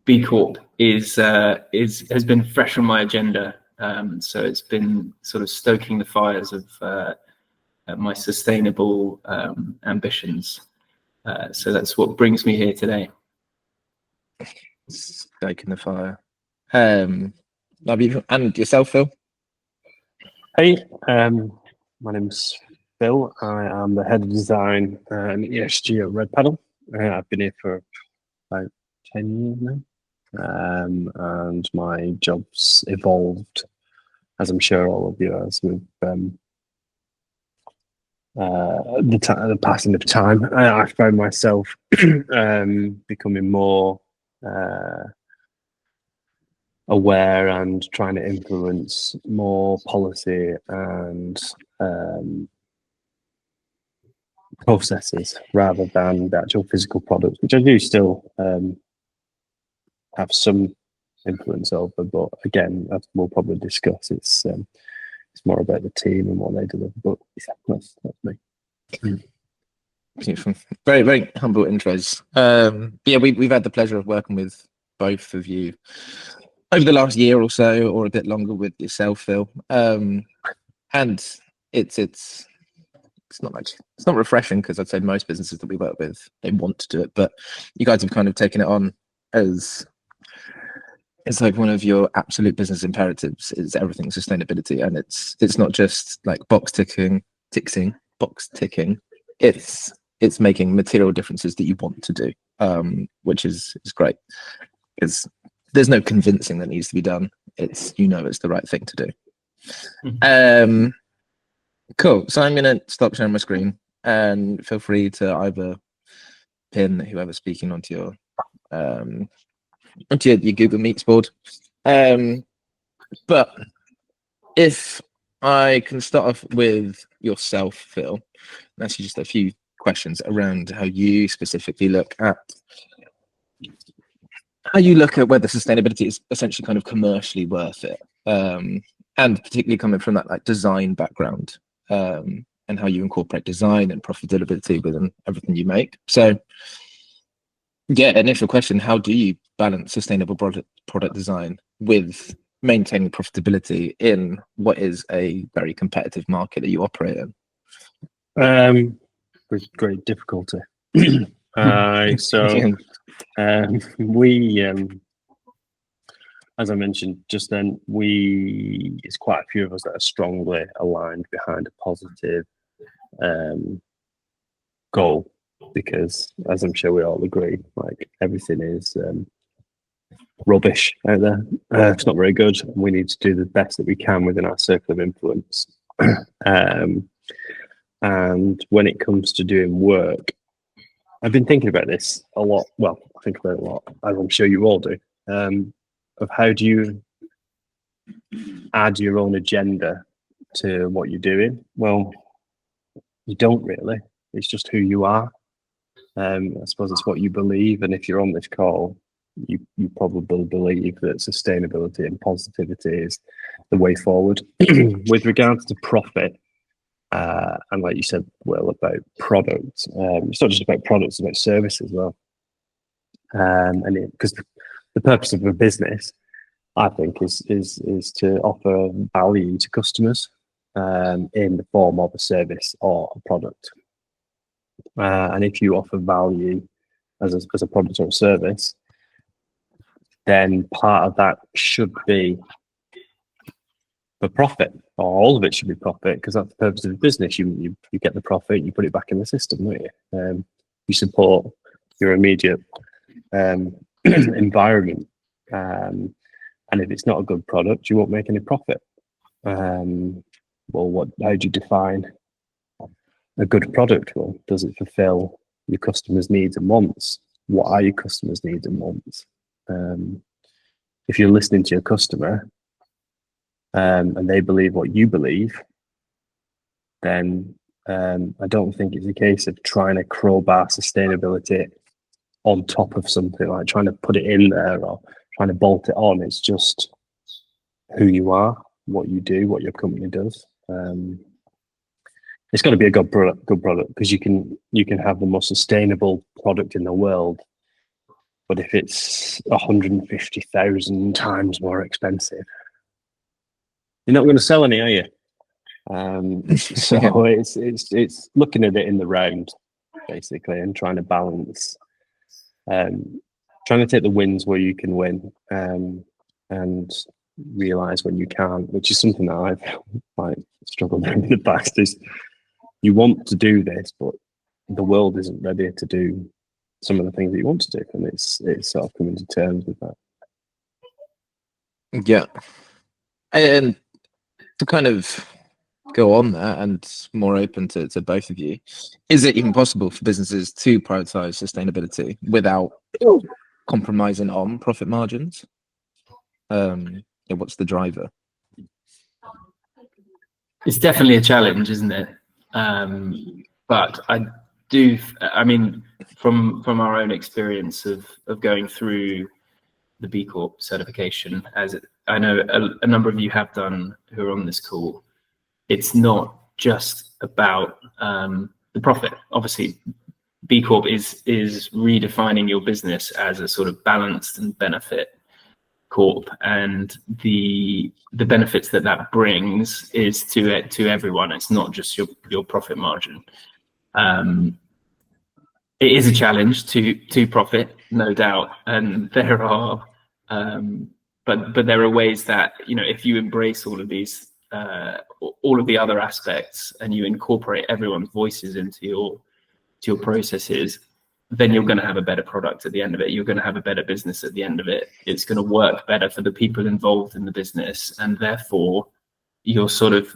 B Corp has been fresh on my agenda. So it's been sort of stoking the fires of my sustainable ambitions. So that's what brings me here today. Stoking the fire. Love you. And yourself, Phil? Hey, my name's Phil. I am the head of design and ESG at Red Pedal. I've been here for about 10 years now. And my job's evolved, as I'm sure all of you has, with the passing of time. I found myself becoming more aware and trying to influence more policy and processes rather than the actual physical products, which I do still have some influence over. But again, as we'll probably discuss, it's more about the team and what they deliver. But yeah, that's me. Beautiful. Very, very humble intros. But yeah, we've had the pleasure of working with both of you over the last year or so, or a bit longer with yourself, Phil. And it's not refreshing, because I'd say most businesses that we work with, they want to do it, but you guys have kind of taken it on as it's like one of your absolute business imperatives is everything sustainability, and it's not just like box ticking. It's making material differences that you want to do, which is great, because there's no convincing that needs to be done. It's the right thing to do. Mm-hmm. Cool. So I'm going to stop sharing my screen, and feel free to either pin whoever's speaking onto your Google Meets board. But if I can start off with yourself, Phil, and ask you just a few questions around how you specifically look at whether sustainability is essentially kind of commercially worth it, and particularly coming from that like design background, and how you incorporate design and profitability within everything you make. So yeah, initial question: how do you balance sustainable product design with maintaining profitability in what is a very competitive market that you operate in? With great difficulty. We, as I mentioned just then, it's quite a few of us that are strongly aligned behind a positive goal, because as I'm sure we all agree, like everything is rubbish out there. It's not very good. We need to do the best that we can within our circle of influence. And when it comes to doing work, I've been thinking about this a lot. Well, I think about it a lot, as I'm sure you all do, of how do you add your own agenda to what you're doing? Well, you don't really. It's just who you are. I suppose it's what you believe. And if you're on this call, you probably believe that sustainability and positivity is the way forward. With regards to profit, and like you said, Will, about products, it's not just about products, it's about service as well. And because the purpose of a business, I think, is to offer value to customers in the form of a service or a product. And if you offer value as a product or a service, then part of that should be for profit, or all of it should be profit, because that's the purpose of the business. You get the profit, you put it back in the system, don't you? You support your immediate environment, and if it's not a good product, you won't make any profit. Well, how do you define a good product? Well, does it fulfill your customers' needs and wants? What are your customers' needs and wants? If you're listening to your customer, and they believe what you believe, then I don't think it's a case of trying to crowbar sustainability on top of something, like trying to put it in there or trying to bolt it on. It's just who you are, what you do, what your company does. It's got to be a good product, because you can have the most sustainable product in the world, But if it's 150,000 times more expensive, you're not going to sell any, are you? So it's looking at it in the round, basically, and trying to balance, trying to take the wins where you can win, and realize when you can't, which is something that I've like struggled with in the past. Is you want to do this, but the world isn't ready to do some of the things that you want to do, and it's sort of coming to terms with that. Yeah, and to kind of go on that and more open to both of you, is it even possible for businesses to prioritize sustainability without compromising on profit margins? What's the driver? It's definitely a challenge, isn't it? But I mean, from our own experience of going through the B Corp certification, as I know a number of you have done who are on this call, it's not just about the profit. Obviously, B Corp is redefining your business as a sort of balanced and benefit corp, and the benefits that brings is to everyone. It's not just your profit margin. It is a challenge to profit, no doubt, and there are but there are ways that, you know, if you embrace all of these all of the other aspects and you incorporate everyone's voices into your processes, then you're going to have a better product at the end of it. You're going to have a better business at the end of it. It's going to work better for the people involved in the business, and therefore you're sort of,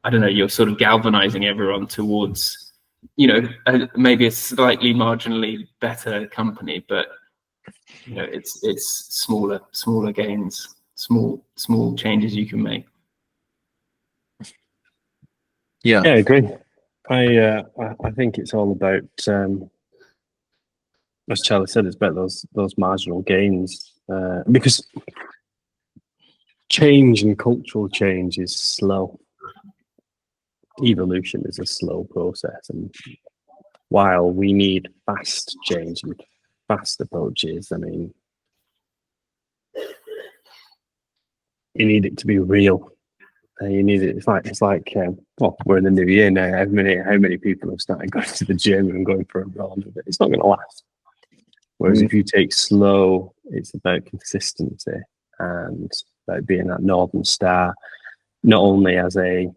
I don't know, you're sort of galvanizing everyone towards, you know, maybe a slightly marginally better company, but you know, it's smaller gains, small changes you can make. Yeah, I agree. I think it's all about, as Charlie said, it's about those marginal gains, because change and cultural change is slow. Evolution is a slow process, and while we need fast change and fast approaches, I mean, you need it to be real. You need it. It's like well, we're in the new year now. How many people have started going to the gym and going for a run? It's not going to last. Whereas if you take slow, it's about consistency and about being that northern star, not only as a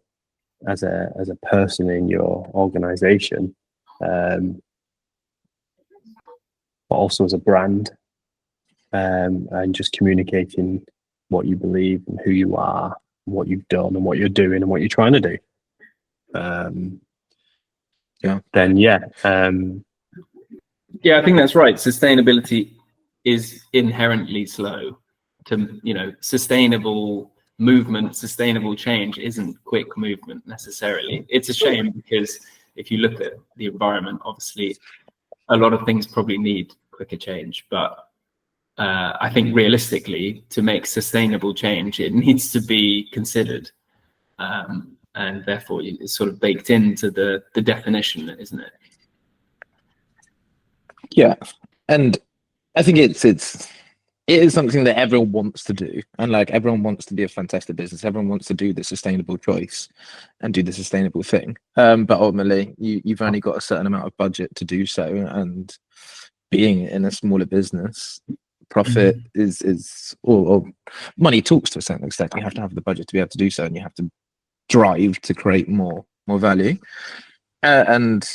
person in your organization, but also as a brand, and just communicating what you believe and who you are, what you've done and what you're doing and what you're trying to do. Yeah, I think that's right. Sustainability is inherently slow. To, you know, sustainable movement, sustainable change isn't quick movement necessarily. It's a shame, because if you look at the environment, obviously a lot of things probably need quicker change, but I think realistically, to make sustainable change, it needs to be considered, and therefore it's sort of baked into the definition, isn't it? yeah, and I think it is something that everyone wants to do, and like everyone wants to be a fantastic business. Everyone wants to do the sustainable choice and do the sustainable thing. But ultimately, you've only got a certain amount of budget to do so, and being in a smaller business, profit is or money talks to a certain extent. You have to have the budget to be able to do so, and you have to drive to create more value. And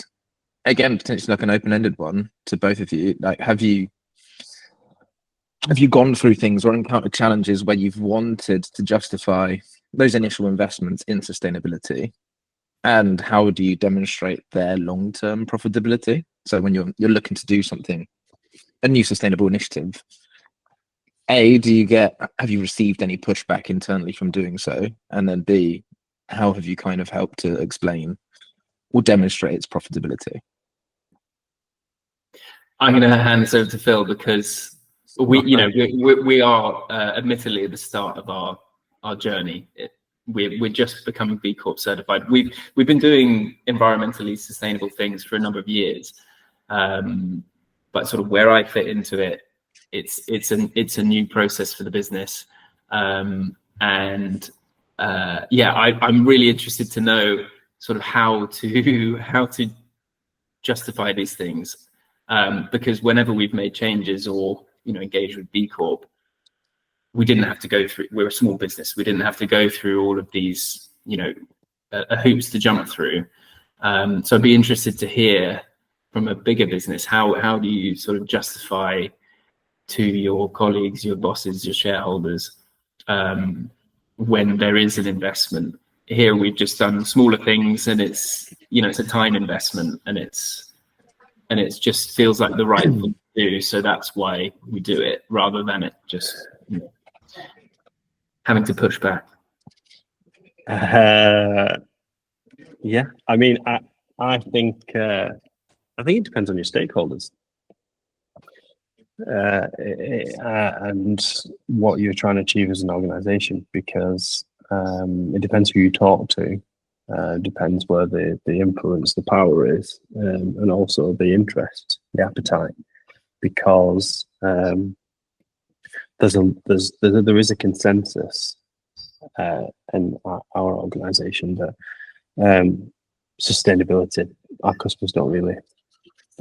again, potentially like an open-ended one to both of you. Like, have you gone through things or encountered challenges where you've wanted to justify those initial investments in sustainability, and how do you demonstrate their long-term profitability? So when you're looking to do something, a new sustainable initiative, have you received any pushback internally from doing so? And then B, how have you kind of helped to explain or demonstrate its profitability? I'm going to hand this over to Phil, because we are admittedly at the start of our journey. We're just becoming B Corp certified. We've been doing environmentally sustainable things for a number of years, but sort of where I fit into it, it's a new process for the business. I'm really interested to know sort of how to justify these things, because whenever we've made changes or engaged with B Corp, we didn't have to go through. We're a small business. We didn't have to go through all of these hoops to jump through. So I'd be interested to hear from a bigger business, how do you sort of justify to your colleagues, your bosses, your shareholders, when there is an investment? Here we've just done smaller things, and it's a time investment, and it just feels like the right thing to do. So that's why we do it, rather than it just having to push back. Yeah, I mean, I think it depends on your stakeholders and what you're trying to achieve as an organization, because it depends who you talk to, depends where the influence, the power is, and also the interest, the appetite, because there is a consensus in our organization that sustainability, our customers they're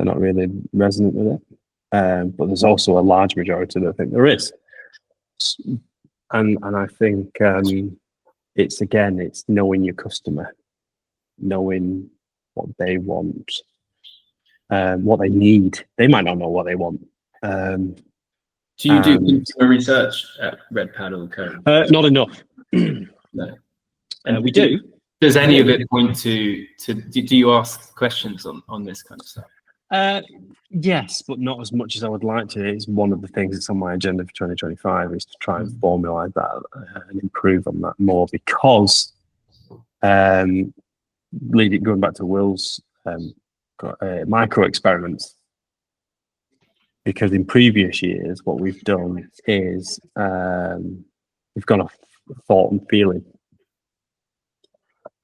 not really resonant with it, but there's also a large majority that think there is, and I think it's knowing your customer, knowing what they want, what they need. They might not know what they want. Do you do consumer research at Red Paddle Co? Not enough. No. And we do. Does any of it point to do you ask questions on this kind of stuff? Yes, but not as much as I would like to. It's one of the things that's on my agenda for 2025 is to try and formulate that and improve on that more, because going back to Will's micro experiments, because in previous years what we've done is we've gone off thought and feeling.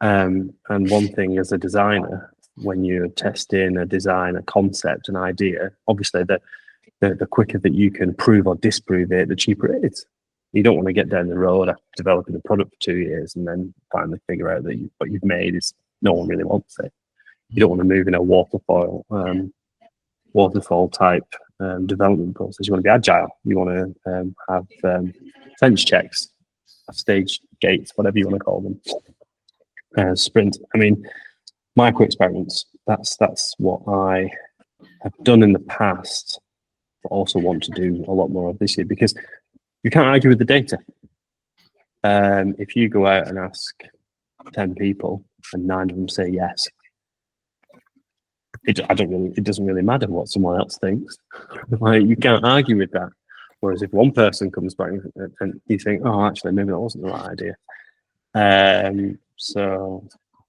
And one thing as a designer, when you're testing a design, a concept, an idea, obviously the quicker that you can prove or disprove it, the cheaper it is. You don't want to get down the road after developing a product for 2 years and then finally figure out that what you've made is no one really wants it. You don't want to move in a waterfall type development process. You want to be agile. You want to have sense checks, have stage gates, whatever you want to call them. Sprint. I mean, micro experiments. That's what I have done in the past, but also want to do a lot more of this year, because you can't argue with the data. If you go out and ask 10 people and 9 of them say yes, it doesn't really matter what someone else thinks. Like, you can't argue with that. Whereas if one person comes back and you think, oh, actually, maybe that wasn't the right idea. So,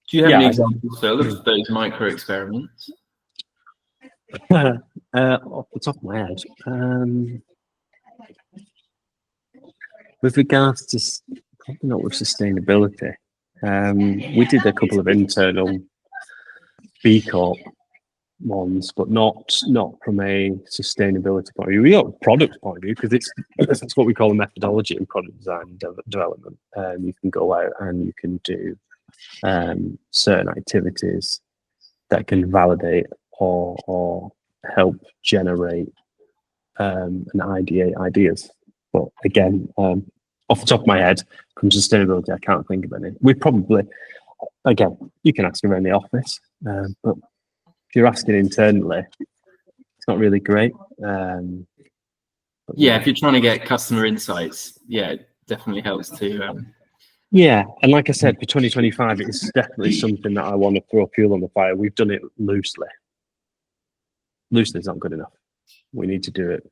do you have any examples, Phil, of those micro experiments? Off the top of my head, with regards to probably not with sustainability, we did a couple of internal B Corp ones, but not from a sustainability point of view. We got a product point of view, because that's what we call a methodology in product design and development. You can go out and you can do certain activities that can validate or help generate and ideate ideas. But again, off the top of my head, from sustainability, I can't think of any. We probably, again, you can ask around the office, but if you're asking internally, it's not really great. Yeah, if you're trying to get customer insights, yeah, it definitely helps to. Yeah, and like I said, for 2025, it's definitely something that I want to throw fuel on the fire. We've done it loosely. Loosely is not good enough. We need to do it.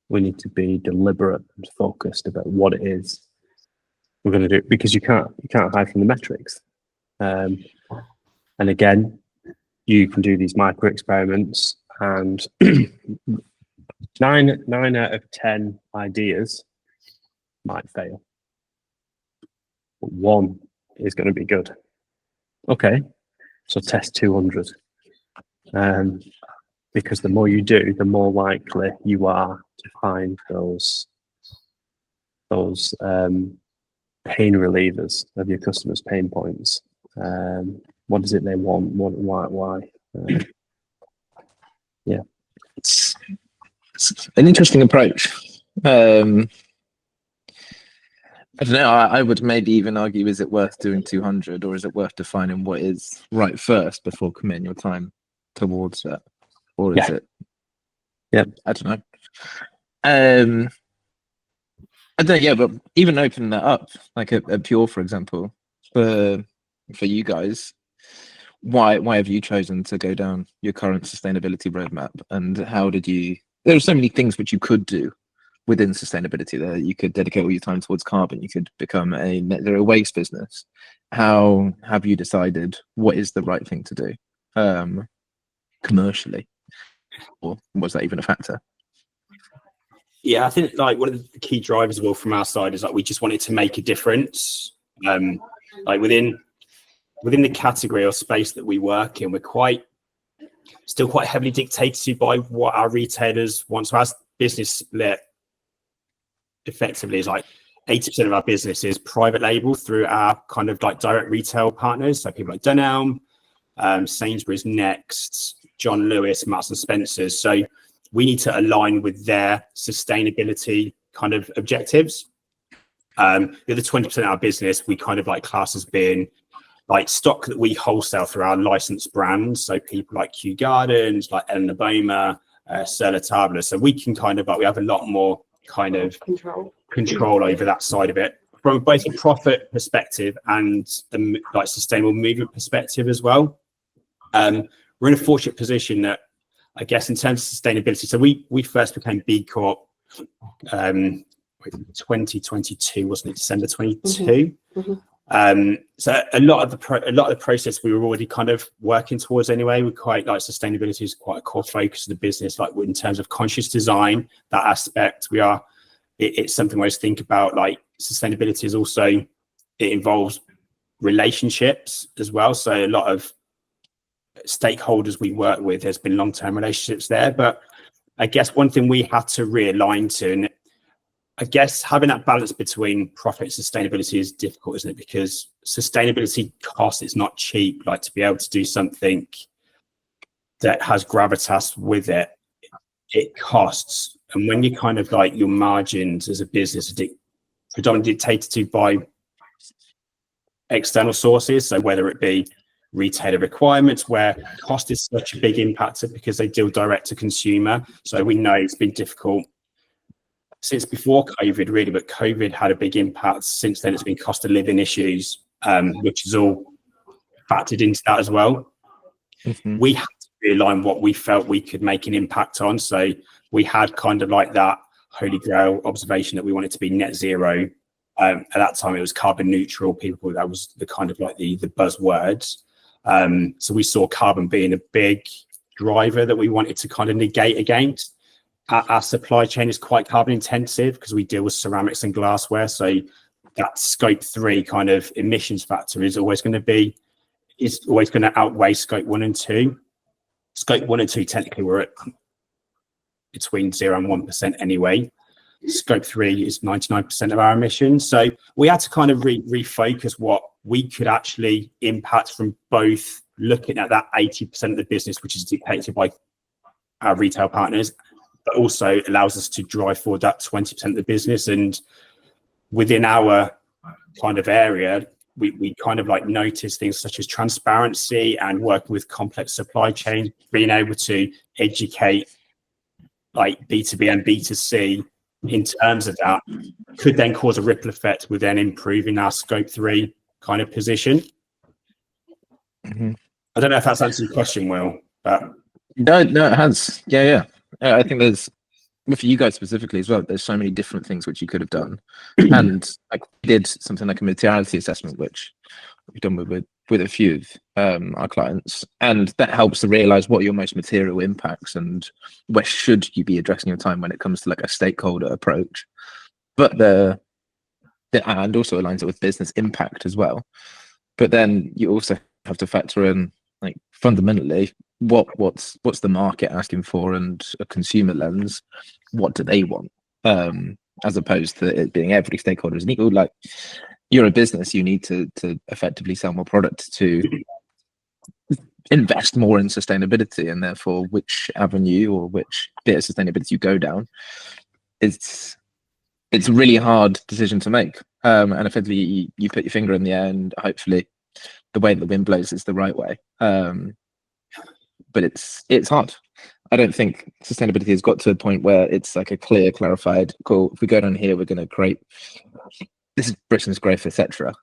We need to be deliberate and focused about what it is we're going to do, because you can't hide from the metrics. And again, you can do these micro experiments, and 9 out of 10 ideas might fail, but 1 is going to be good. Okay, so test 200. because the more you do, the more likely you are to find those pain relievers of your customers' pain points. What is it they want? Why? Yeah, It's an interesting approach. I don't know. I would maybe even argue: is it worth doing 200, or is it worth defining what is right first before committing your time towards it, or is it? Yeah, I don't know. I don't know. Yeah, but even opening that up, like a Pure, for example, for you guys, why have you chosen to go down your current sustainability roadmap, and how did you? There are so many things which you could do within sustainability there. You could dedicate all your time towards carbon. You could become a net zero waste business. How have you decided what is the right thing to do commercially, or was that even a factor? Yeah, I think like one of the key drivers as well from our side is like we just wanted to make a difference. Like within the category or space that we work in, we're still quite heavily dictated to by what our retailers want. So our business split effectively is like 80% of our business is private label through our kind of like direct retail partners. So people like Dunelm, Sainsbury's, Next, John Lewis, Marks and Spencer's. So we need to align with their sustainability kind of objectives. The other 20% of our business, we kind of like class as being like stock that we wholesale through our licensed brands. So people like Kew Gardens, like Elena Boma, Sur La Table. So we can kind of like, we have a lot more kind of control over that side of it from both a profit perspective and the like sustainable movement perspective as well. We're in a fortunate position that I guess in terms of sustainability, so we first became B Corp 2022, wasn't it? December 22. So a lot of the process we were already kind of working towards anyway. We're quite like sustainability is quite a core focus of the business, like in terms of conscious design, that aspect. It's something we always think about. Like sustainability is also, it involves relationships as well. So a lot of stakeholders we work with, there's been long-term relationships there. But I guess one thing we had to realign to, and I guess having that balance between profit and sustainability is difficult, isn't it? Because sustainability costs, it's not cheap. Like to be able to do something that has gravitas with it, it costs. And when you kind of like your margins as a business are predominantly dictated to by external sources, so whether it be retailer requirements where cost is such a big impactor because they deal direct to consumer. So we know it's been difficult since before COVID, really, but COVID had a big impact. Since then, it's been cost of living issues, which is all factored into that as well. We had to realign what we felt we could make an impact on. So we had kind of like that holy grail observation that we wanted to be net zero. At that time, it was carbon neutral. That was the kind of like the buzzwords. So we saw carbon being a big driver that we wanted to kind of negate against. Our supply chain is quite carbon intensive because we deal with ceramics and glassware. So that scope 3 kind of emissions factor is always going to outweigh scope 1 and 2. Scope 1 and 2, technically, we're at between 0 and 1% anyway. Scope 3 is 99% of our emissions. So we had to kind of refocus what we could actually impact from both looking at that 80% of the business, which is dictated by our retail partners, but also allows us to drive forward that 20% of the business. And within our kind of area, we kind of like notice things such as transparency and working with complex supply chains, being able to educate like B2B and B2C in terms of that could then cause a ripple effect with then improving our scope 3 kind of position. I don't know if that's answered your question, Will, but No, it has. Yeah. I think there's, for you guys specifically as well, there's so many different things which you could have done. And I did something like a materiality assessment, which we've done with a few of our clients. And that helps to realize what are your most material impacts and where should you be addressing your time when it comes to like a stakeholder approach. But and also aligns it with business impact as well. But then you also have to factor in, like, fundamentally, what's the market asking for, and a consumer lens, what do they want, as opposed to it being every stakeholder is equal. Like, you're a business, you need to effectively sell more product to invest more in sustainability, and therefore which avenue or which bit of sustainability you go down, it's a really hard decision to make, and effectively you put your finger in the air, and hopefully the way that the wind blows is the right way, but it's hard. I don't think sustainability has got to a point where it's like a clear, clarified, cool, if we go down here, we're going to create, this is Britain's growth, etc.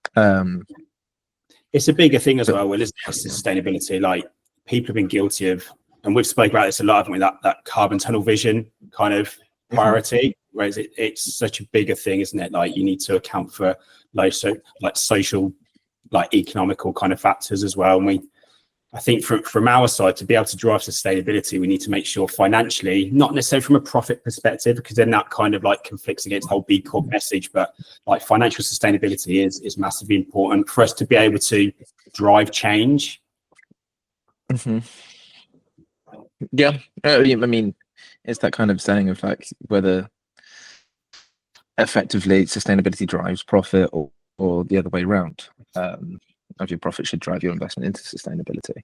It's a bigger thing as well, Will, isn't it? Sustainability. Like, people have been guilty of, and we've spoken about this a lot, haven't we, that carbon tunnel vision kind of priority, whereas it's such a bigger thing, isn't it? Like, you need to account for like social, like economical kind of factors as well. And I think from our side, to be able to drive sustainability, we need to make sure financially, not necessarily from a profit perspective, because then that kind of like conflicts against the whole B Corp message, but like financial sustainability is massively important for us to be able to drive change. Yeah, I mean, it's that kind of saying of like whether effectively sustainability drives profit or the other way around. Of your profit should drive your investment into sustainability.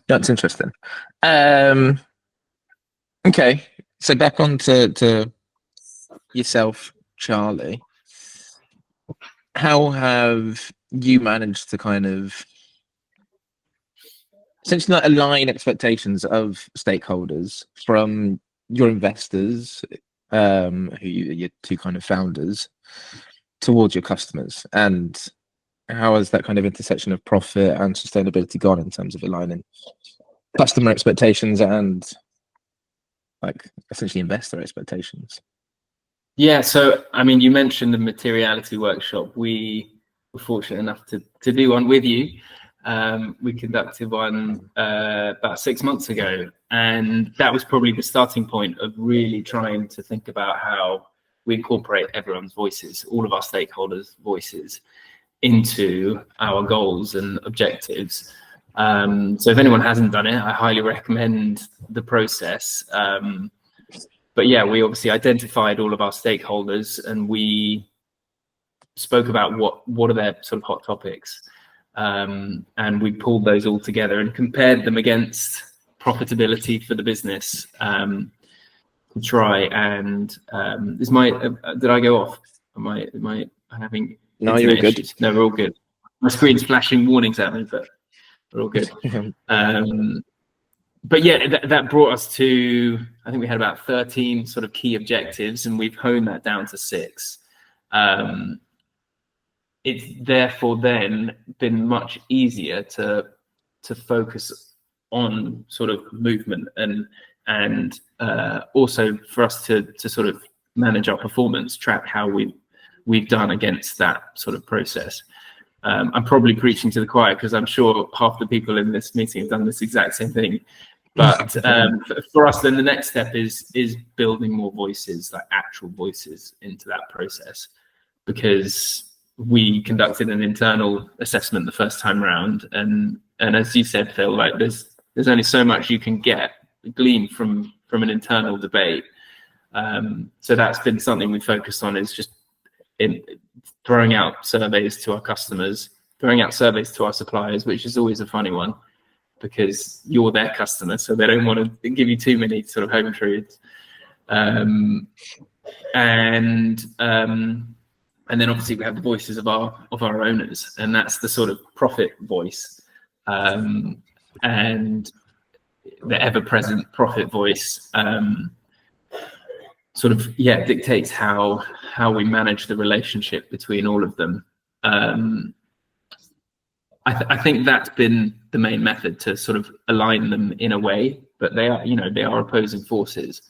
That's interesting. Okay, so back on to yourself, Charlie. How have you managed to kind of essentially not align expectations of stakeholders from your investors, who your two kind of founders, towards your customers? And how has that kind of intersection of profit and sustainability gone in terms of aligning customer expectations and like essentially investor expectations? Yeah, so I mean, you mentioned the materiality workshop. We were fortunate enough to do one with you. We conducted one about 6 months ago, and that was probably the starting point of really trying to think about how we incorporate everyone's voices, all of our stakeholders' voices, into our goals and objectives. So if anyone hasn't done it, I highly recommend the process. But yeah, we obviously identified all of our stakeholders, and we spoke about what are their sort of hot topics. And we pulled those all together and compared them against profitability for the business, to try and did I go off? Am I having No, you're good. Issues? No, we're all good. My screen's flashing warnings at me, but we're all good. But yeah, that brought us to, I think we had about 13 sort of key objectives, and we've honed that down to 6. It's therefore then been much easier to focus on sort of movement and also for us to sort of manage our performance, track how we've done against that sort of process. I'm probably preaching to the choir because I'm sure half the people in this meeting have done this exact same thing. But for us, then the next step is building more voices, like actual voices, into that process, because we conducted an internal assessment the first time round, and as you said, Phil, like there's only so much you can glean from an internal debate. So that's been something we focused on, is just in throwing out surveys to our customers, throwing out surveys to our suppliers, which is always a funny one because you're their customer, so they don't want to give you too many sort of home truths. And then obviously we have the voices of our owners, and that's the sort of profit voice, and the ever-present profit voice sort of dictates how we manage the relationship between all of them. I think that's been the main method, to sort of align them in a way, but they are opposing forces.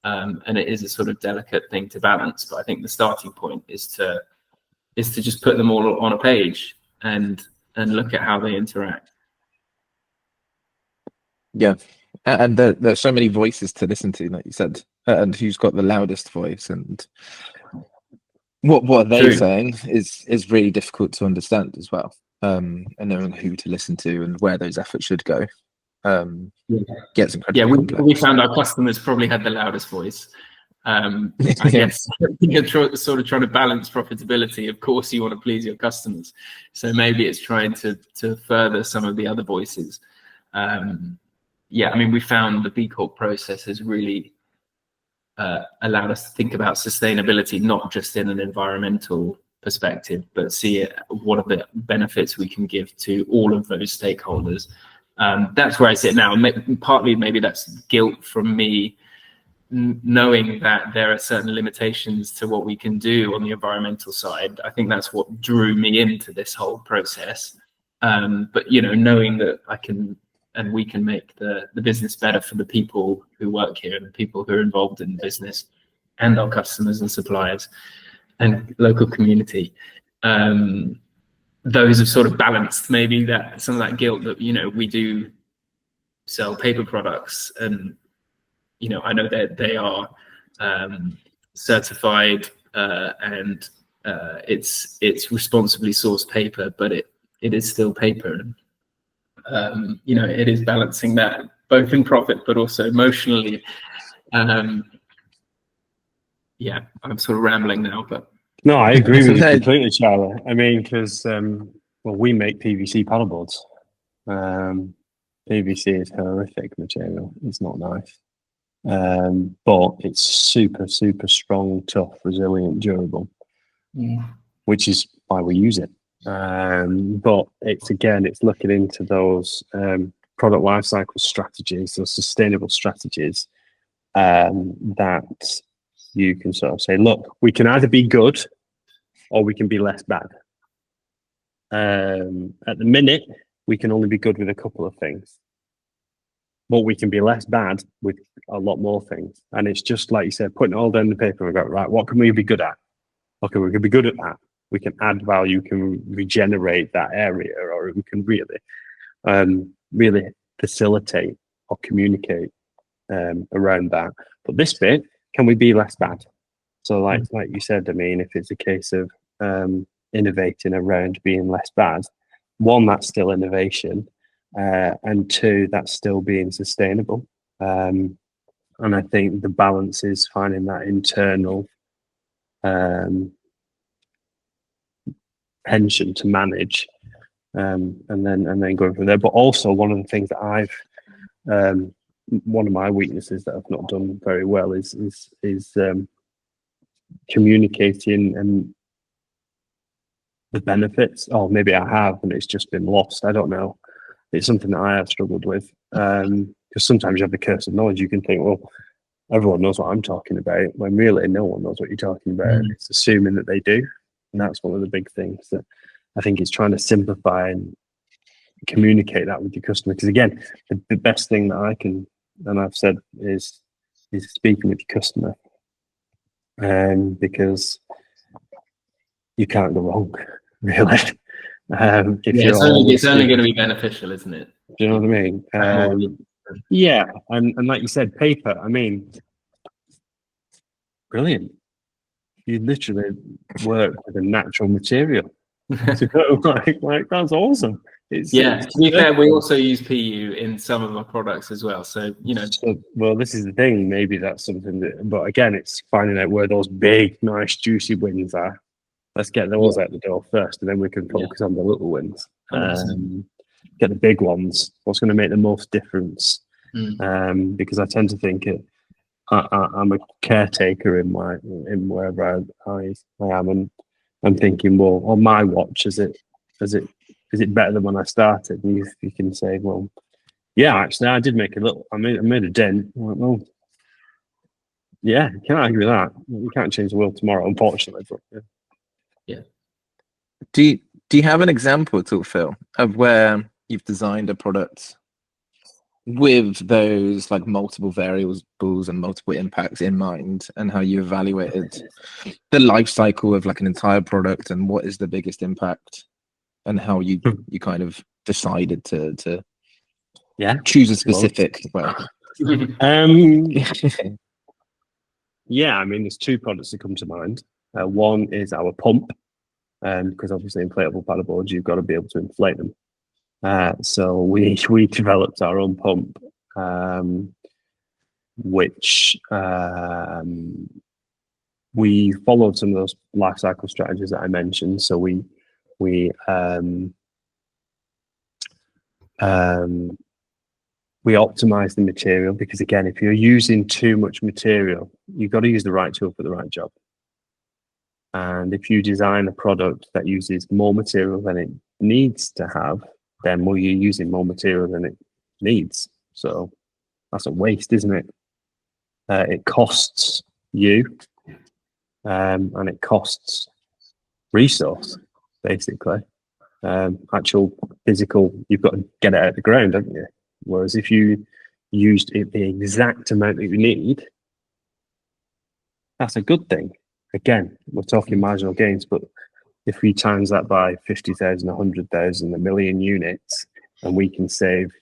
And it is a sort of delicate thing to balance, but I think the starting point is to just put them all on a page and look at how they interact. Yeah, and there's so many voices to listen to, like you said, and who's got the loudest voice, and what are they saying is really difficult to understand as well. and knowing who to listen to and where those efforts should go. Gets Yeah, incredibly complex. we found our customers probably had the loudest voice. I guess you're sort of trying to balance profitability. Of course, you want to please your customers, so maybe it's trying to further some of the other voices. Yeah, I mean, we found the B Corp process has really allowed us to think about sustainability not just in an environmental perspective, but see it, what are the benefits we can give to all of those stakeholders. That's where I sit now. Partly maybe that's guilt from me knowing that there are certain limitations to what we can do on the environmental side. I think that's what drew me into this whole process. But knowing that I can and we can make the business better for the people who work here and the people who are involved in the business and our customers and suppliers and local community. Those have sort of balanced maybe that some of that guilt that we do sell paper products, and I know that they are certified and it's responsibly sourced paper, but it is still paper, and it is balancing that both in profit but also emotionally. Yeah, I'm sort of rambling now, but no, I agree with you completely, Charlie. I mean, because we make PVC paddleboards. PVC is horrific material. It's not nice. But it's super, super strong, tough, resilient, durable, which is why we use it. But it's looking into those product lifecycle strategies, those sustainable strategies that you can sort of say, look, we can either be good or we can be less bad. At the minute, we can only be good with a couple of things, but we can be less bad with a lot more things. And it's just like you said, putting it all down the paper and go, right, what can we be good at? Okay, we can be good at that. We can add value, can regenerate that area, or we can really facilitate or communicate around that. But this bit, can we be less bad? So like you said, I mean, if it's a case of innovating around being less bad, one, that's still innovation, and two, that's still being sustainable. And I think the balance is finding that internal tension to manage, and then going from there. But also, one of the things that one of my weaknesses that I've not done very well is communicating and the benefits. Or maybe I have, and it's just been lost. I don't know. It's something that I have struggled with, because sometimes you have the curse of knowledge. You can think, well, everyone knows what I'm talking about, when really no one knows what you're talking about. It's assuming that they do, and that's one of the big things that I think is trying to simplify and communicate that with your customer. Because again, the best thing that I can, and I've said, is speaking with your customer, because you can't go wrong, really. It's only going to be beneficial, isn't it? Do you know what I mean? Yeah, and like you said, paper. I mean, brilliant. You literally work with a natural material. So like that's awesome. To be fair, we also use PU in some of our products as well. So well, this is the thing. Maybe that's something that, but again, it's finding out where those big, nice, juicy wins are. Let's get those out the door first, and then we can focus on the little wins. Get the big ones. What's going to make the most difference? Because I tend to think I'm a caretaker in wherever I am, and I'm thinking, well, on my watch, is it better than when I started? And you can say, well, yeah, actually, I did make I made a dent. Well, yeah, you can't argue with that. You can't change the world tomorrow, unfortunately. But, yeah. Do you have an example at all, Phil, of where you've designed a product with those like multiple variables and multiple impacts in mind, and how you evaluated the life cycle of like an entire product and what is the biggest impact, and how you kind of decided to choose a specific Yeah, I mean, there's two products that come to mind. One is our pump, because obviously inflatable paddleboards, you've got to be able to inflate them. So we developed our own pump, which we followed some of those life cycle strategies that I mentioned. So we optimize the material, because again, if you're using too much material, you've got to use the right tool for the right job. And if you design a product that uses more material than it needs to have, then you're using more material than it needs. So that's a waste, isn't it? It costs you, and it costs resource, basically. Actual physical, you've got to get it out of the ground, haven't you? Whereas if you used it the exact amount that you need, that's a good thing. Again, we're talking marginal gains, but if we times that by 50,000, 100,000, 1 million units, and we can save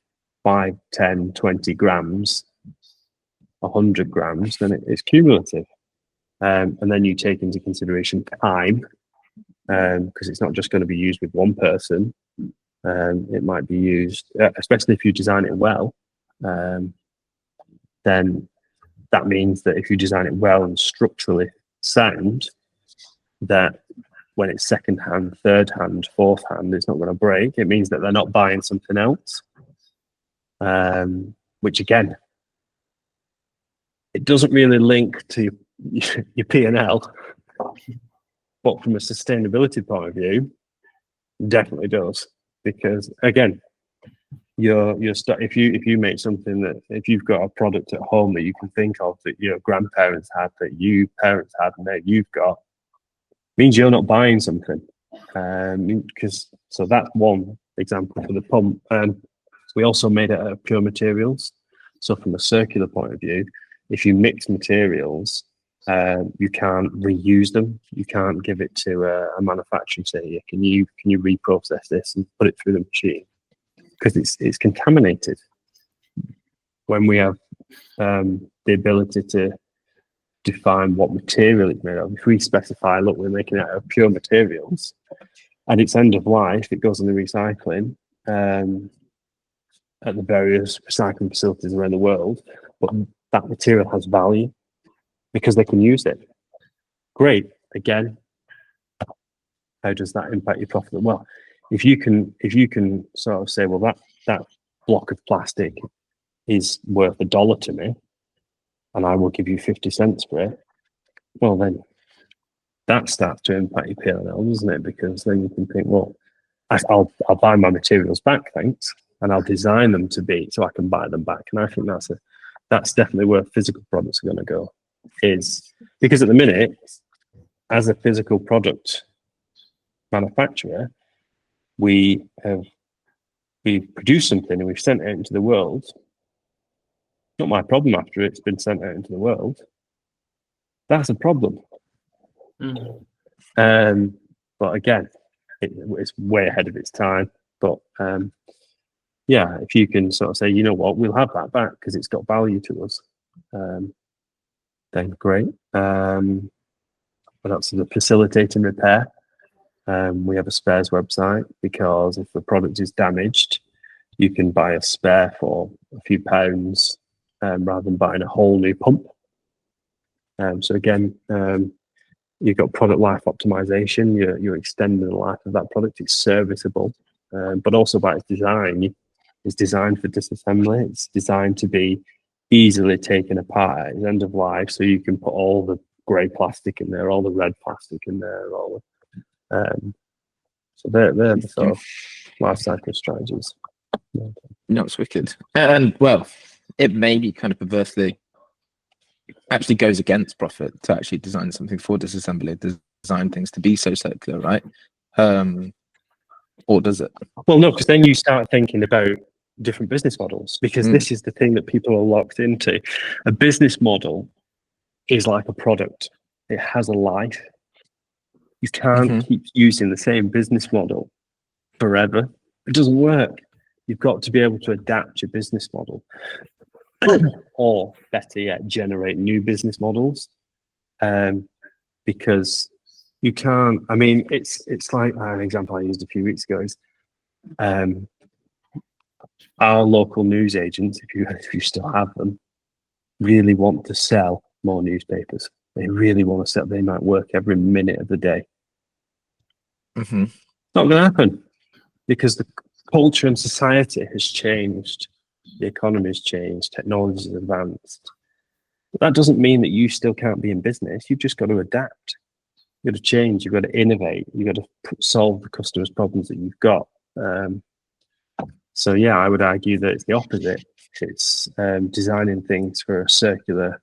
5, 10, 20 grams, 100 grams, then it's cumulative. And then you take into consideration time, because it's not just going to be used with one person. It might be used, especially if you design it well, then that means that if you design it well and structurally sound, that when it's second hand, third hand, fourth hand, it's not going to break. It means that they're not buying something else, which again, it doesn't really link to your P&L, but from a sustainability point of view, definitely does. Because again, if you make something that, if you've got a product at home that you can think of that your grandparents had, that you parents had, and that you've got, means you're not buying something. So that's one example for the pump. We also made it out of pure materials. So from a circular point of view, if you mix materials, you can't reuse them. You can't give it to a manufacturer and say, can you reprocess this and put it through the machine? Because it's contaminated. When we have the ability to define what material it's made of, if we specify, look, we're making it out of pure materials, and it's end of life, it goes in the recycling at the various recycling facilities around the world, but that material has value because they can use it. Great. Again, how does that impact your profit? Well, if you can sort of say, well, that block of plastic is worth $1 to me, and I will give you 50 cents for it, well, then that starts to impact your P&L, doesn't it? Because then you can think, well, I'll buy my materials back, thanks, and I'll design them to be so I can buy them back. And I think that's definitely where physical products are going to go, is because at the minute, as a physical product manufacturer, we've produced something and we've sent it out into the world. Not my problem after it's been sent out into the world. That's a problem. But again, it's way ahead of its time. But yeah, if you can sort of say, you know what, we'll have that back because it's got value to us, then great. But that's the facilitating repair. We have a spares website, because if the product is damaged, you can buy a spare for a few pounds rather than buying a whole new pump. So again, you've got product life optimization. You're extending the life of that product. It's serviceable, but also by its design, it's designed for disassembly. It's designed to be easily taken apart at its end of life, so you can put all the grey plastic in there, all the red plastic in there, all the so they're the sort of life cycle strategies. No, it's wicked. And well, it may be kind of perversely actually goes against profit to actually design something for disassembly, design things to be so circular, right? Or does it? Well, no, because then you start thinking about different business models, because this is the thing that people are locked into. A business model is like a product. It has a life. You can't keep using the same business model forever. It doesn't work. You've got to be able to adapt your business model, or better yet, generate new business models. Because You can't. I mean, it's like an example I used a few weeks ago is our local news agents, if you still have them, really want to sell more newspapers. They really want to sell. They might work every minute of the day. Mm-hmm. Not going to happen because the culture and society has changed. The economy has changed. Technology has advanced. But that doesn't mean that you still can't be in business. You've just got to adapt. You've got to change. You've got to innovate. You've got to solve the customer's problems that you've got. So yeah, I would argue that it's the opposite. It's designing things for a circular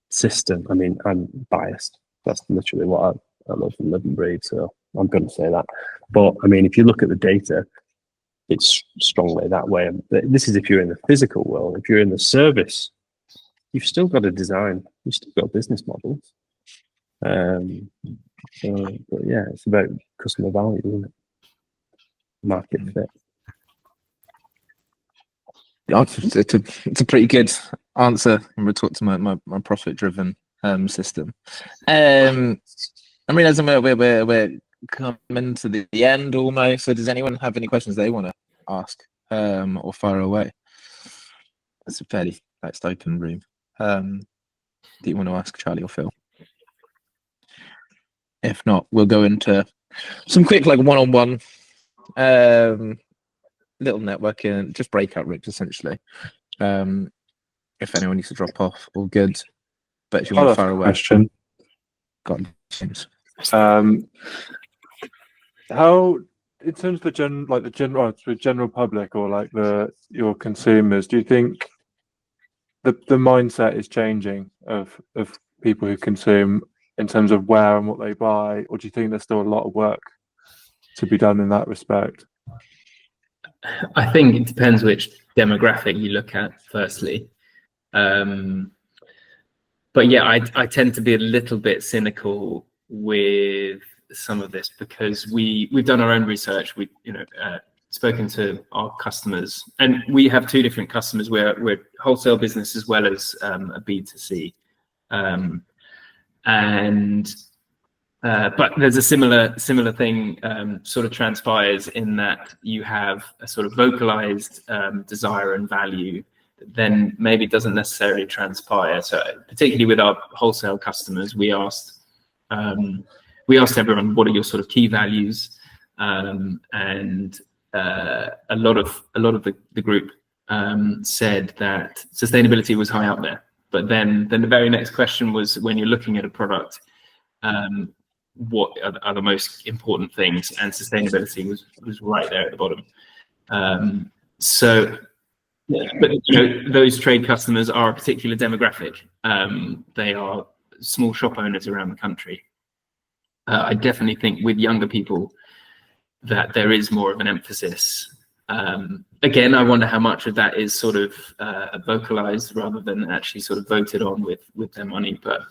system. I mean, I'm biased. That's literally what I love and live and breathe. So I'm going to say that. But I mean, if you look at the data, it's strongly that way. This is if you're in the physical world. If you're in the service, you've still got to design. You've still got business models. But yeah, it's about customer value, isn't it? Market fit. It's a pretty good answer in retort to my profit-driven system. I mean, as we're coming to the end almost. So does anyone have any questions they want to ask or fire away? It's a fairly open room. Do you want to ask Charlie or Phil? If not, we'll go into some quick one-on-one little networking, just breakout rooms essentially. If anyone needs to drop off, all good. But if you want to fire away, question. Got James. How, in terms of the general public or your consumers, do you think the mindset is changing of people who consume in terms of where and what they buy, or do you think there's still a lot of work to be done in that respect? I think it depends which demographic you look at, firstly. But yeah, I tend to be a little bit cynical with some of this because we've done our own research. We spoken to our customers, and we have two different customers. We're wholesale business as well as a B2C, but there's a similar thing sort of transpires in that you have a sort of vocalized desire and value that then maybe doesn't necessarily transpire. So particularly with our wholesale customers, we asked everyone, what are your sort of key values? And a lot of the group said that sustainability was high up there. But then the very next question was, when you're looking at a product, what are the most important things? And sustainability was right there at the bottom. But those trade customers are a particular demographic. They are small shop owners around the country. I definitely think with younger people that there is more of an emphasis. Again, I wonder how much of that is sort of vocalized rather than actually sort of voted on with their money. But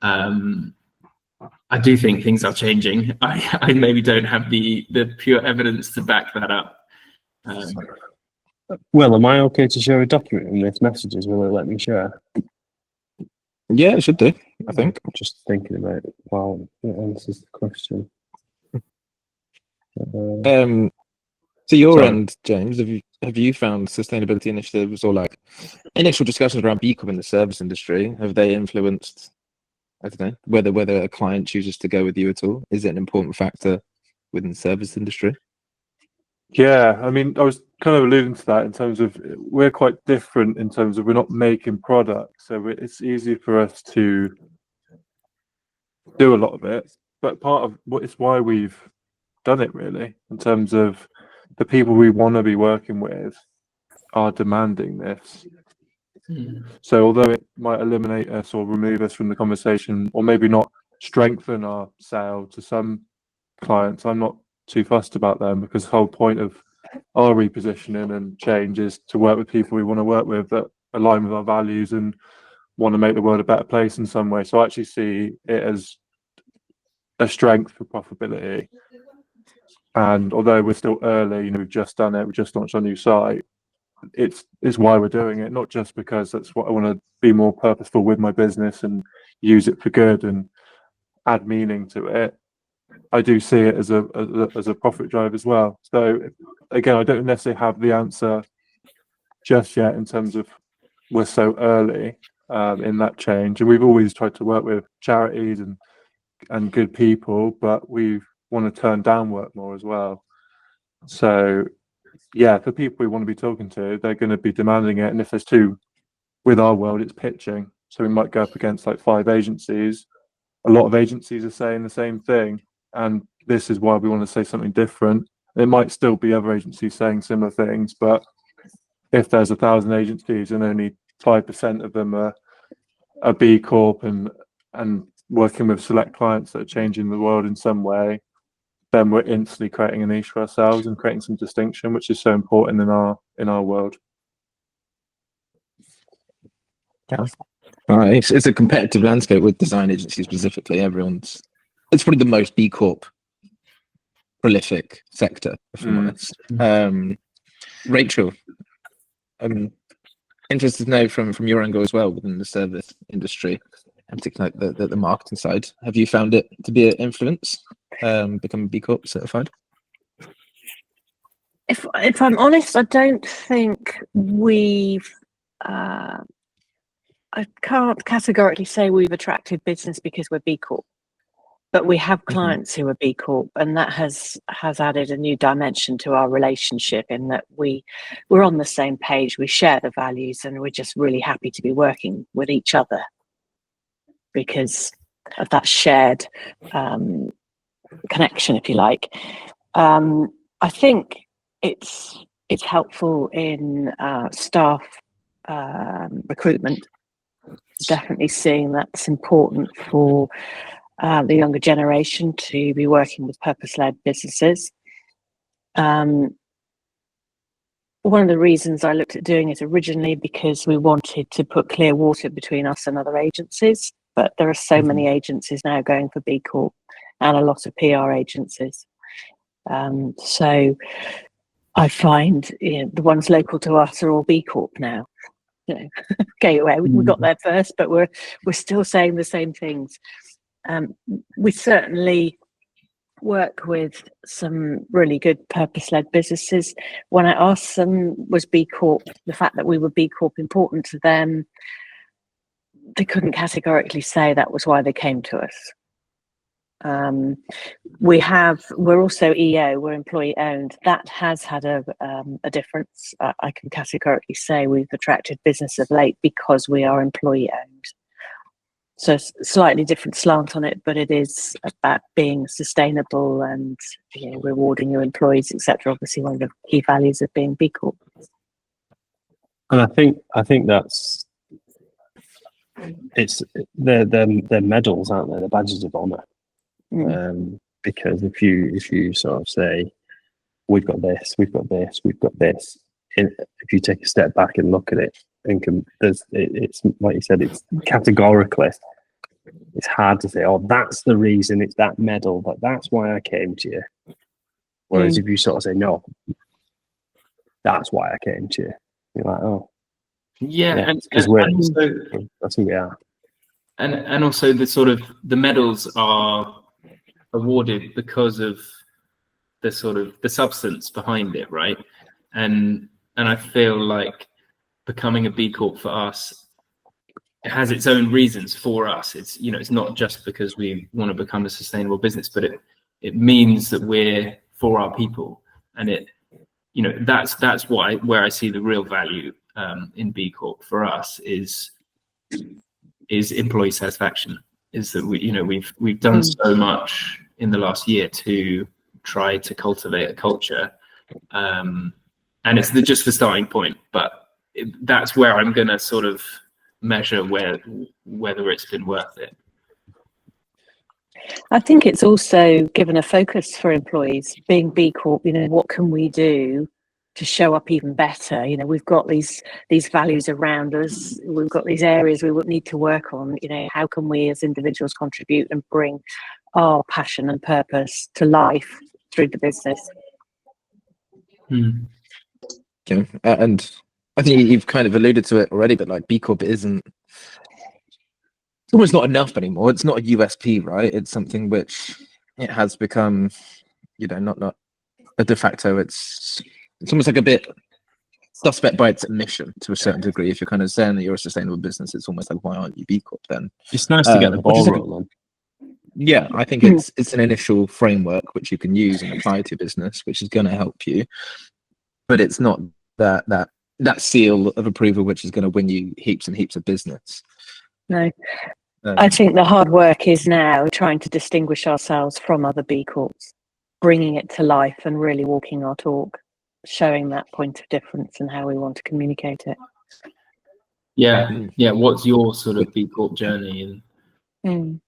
I do think things are changing. I maybe don't have the pure evidence to back that up. Well, am I okay to share a document in this messages? Will it let me share? Yeah, it should do, I think. I'm just thinking about it while it answers the question. To your end, James, have you found sustainability initiatives or initial discussions around B Corp in the service industry? Have they influenced, I don't know, whether a client chooses to go with you at all? Is it an important factor within the service industry? Yeah, I mean, I was kind of alluding to that in terms of we're quite different in terms of we're not making products, so it's easy for us to do a lot of it. But part of it's why we've done it, really, in terms of the people we want to be working with are demanding this. So although it might eliminate us or remove us from the conversation, or maybe not strengthen our sale to some clients, I'm not too fussed about them, because the whole point of our repositioning and change is to work with people we want to work with that align with our values and want to make the world a better place in some way. So I actually see it as a strength for profitability. And although we're still early, we've just done it, we just launched our new site, it's why we're doing it, not just because that's what I want to be more purposeful with my business and use it for good. And add meaning to it, I do see it as a profit drive as well. So again, I don't necessarily have the answer just yet in terms of we're so early in that change, and we've always tried to work with charities and good people, but we want to turn down work more as well. So yeah, for people we want to be talking to, they're going to be demanding it. And if there's two, with our world, it's pitching. So we might go up against like 5 agencies. A lot of agencies are saying the same thing. And this is why we want to say something different. It might still be other agencies saying similar things, but if there's 1,000 agencies and only 5% of them are B Corp and working with select clients that are changing the world in some way, then we're instantly creating a niche for ourselves and creating some distinction, which is so important in our world. Yeah. It's a competitive landscape with design agencies specifically. It's probably the most B Corp prolific sector, if I'm honest. Rachel, I'm interested to know from your angle as well within the service industry, and particularly like the marketing side. Have you found it to be an influence, becoming B Corp certified? If I'm honest, I don't think we've. I can't categorically say we've attracted business because we're B Corp, but we have clients who are B Corp, and that has added a new dimension to our relationship in that we're on the same page, we share the values, and we're just really happy to be working with each other because of that shared connection, if you like. I think it's helpful in staff recruitment. Definitely seeing that's important for the younger generation to be working with purpose-led businesses. One of the reasons I looked at doing it originally because we wanted to put clear water between us and other agencies, but there are so many agencies now going for B Corp and a lot of PR agencies. So I find the ones local to us are all B Corp now. Gateway, we got there first, but we're still saying the same things. We certainly work with some really good purpose-led businesses. When I asked them, was B Corp, the fact that we were B Corp important to them, they couldn't categorically say that was why they came to us. We're also EO, we're employee owned. That has had a difference. I can categorically say we've attracted business of late because we are employee owned. So slightly different slant on it, but it is about being sustainable and rewarding your employees, etc. Obviously, one of the key values of being B Corp. And I think that's they're medals, aren't they? They're badges of honour. Because if you sort of say we've got this, we've got this, we've got this, if you take a step back and look at it, and it's like you said, it's categorically, it's hard to say, oh, that's the reason, it's that medal, but that's why I came to you. Whereas if you sort of say, no, that's why I came to you, you're like, oh, yeah, because that's who we are. And also the medals are awarded because of the substance behind it, right? And I feel like becoming a B Corp for us, it has its own reasons for us. It's it's not just because we want to become a sustainable business, but it means that we're for our people, and that's where I see the real value in B Corp for us is employee satisfaction. Is that we've done so much in the last year to try to cultivate a culture, and it's just the starting point, but that's where I'm going to sort of measure whether it's been worth it. I think it's also given a focus for employees being B Corp. What can we do to show up even better? We've got these values around us. We've got these areas we would need to work on. How can we as individuals contribute and bring our passion and purpose to life through the business? Okay. And I think you've kind of alluded to it already, but like B Corp isn't almost not enough anymore. It's not a USP, right? It's something which it has become, not a de facto. It's almost like a bit suspect by its admission to a certain degree. If you're kind of saying that you're a sustainable business, it's almost like, why aren't you B Corp then? It's nice to get the which is ball like rolling. Yeah, I think it's an initial framework which you can use and apply to your business, which is going to help you. But it's not that seal of approval which is going to win you heaps and heaps of business. No, I think the hard work is now trying to distinguish ourselves from other B Corps, bringing it to life and really walking our talk, showing that point of difference and how we want to communicate it. Yeah. What's your sort of B Corp journey, and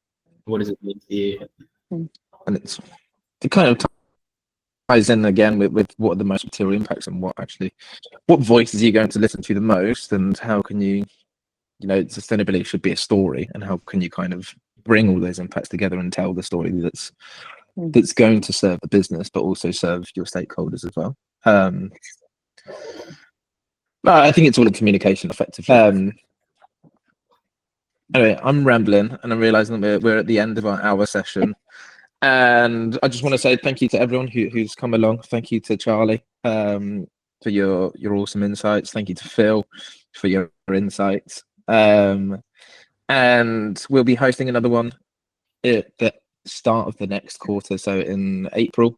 what does it mean to you? And it kind of ties in again with what are the most material impacts and what voices are you going to listen to the most, and how can you, sustainability should be a story, and how can you kind of bring all those impacts together and tell the story that's going to serve the business but also serve your stakeholders as well. I think it's all in communication effectively. Anyway, I'm rambling and I'm realizing that we're at the end of our hour session. And I just want to say thank you to everyone who's come along. Thank you to Charlie for your awesome insights. Thank you to Phil for your insights. And we'll be hosting another one at the start of the next quarter, so in April.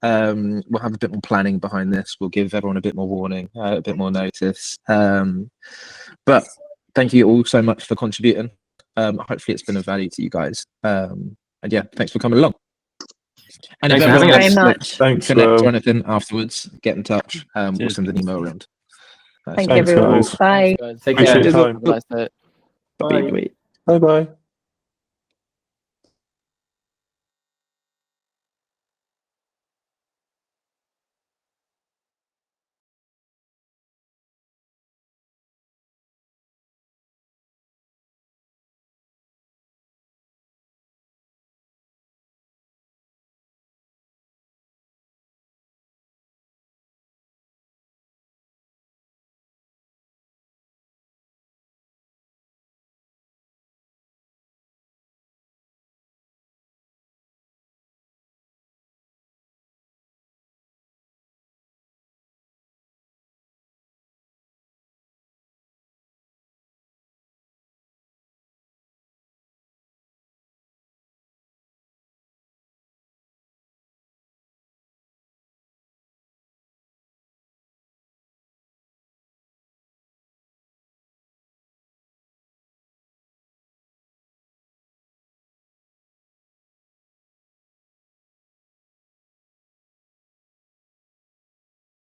We'll have a bit more planning behind this. We'll give everyone a bit more warning, a bit more notice. But thank you all so much for contributing. Hopefully it's been of value to you guys. And yeah, thanks for coming along. And Thanks if for having everyone us. Very wants much. to Thanks, connect or anything afterwards, get in touch. We'll Cheers. send an email around. Thank you, Thanks, everyone. guys. Bye. Take Appreciate care. your time. Bye. Bye. Bye bye.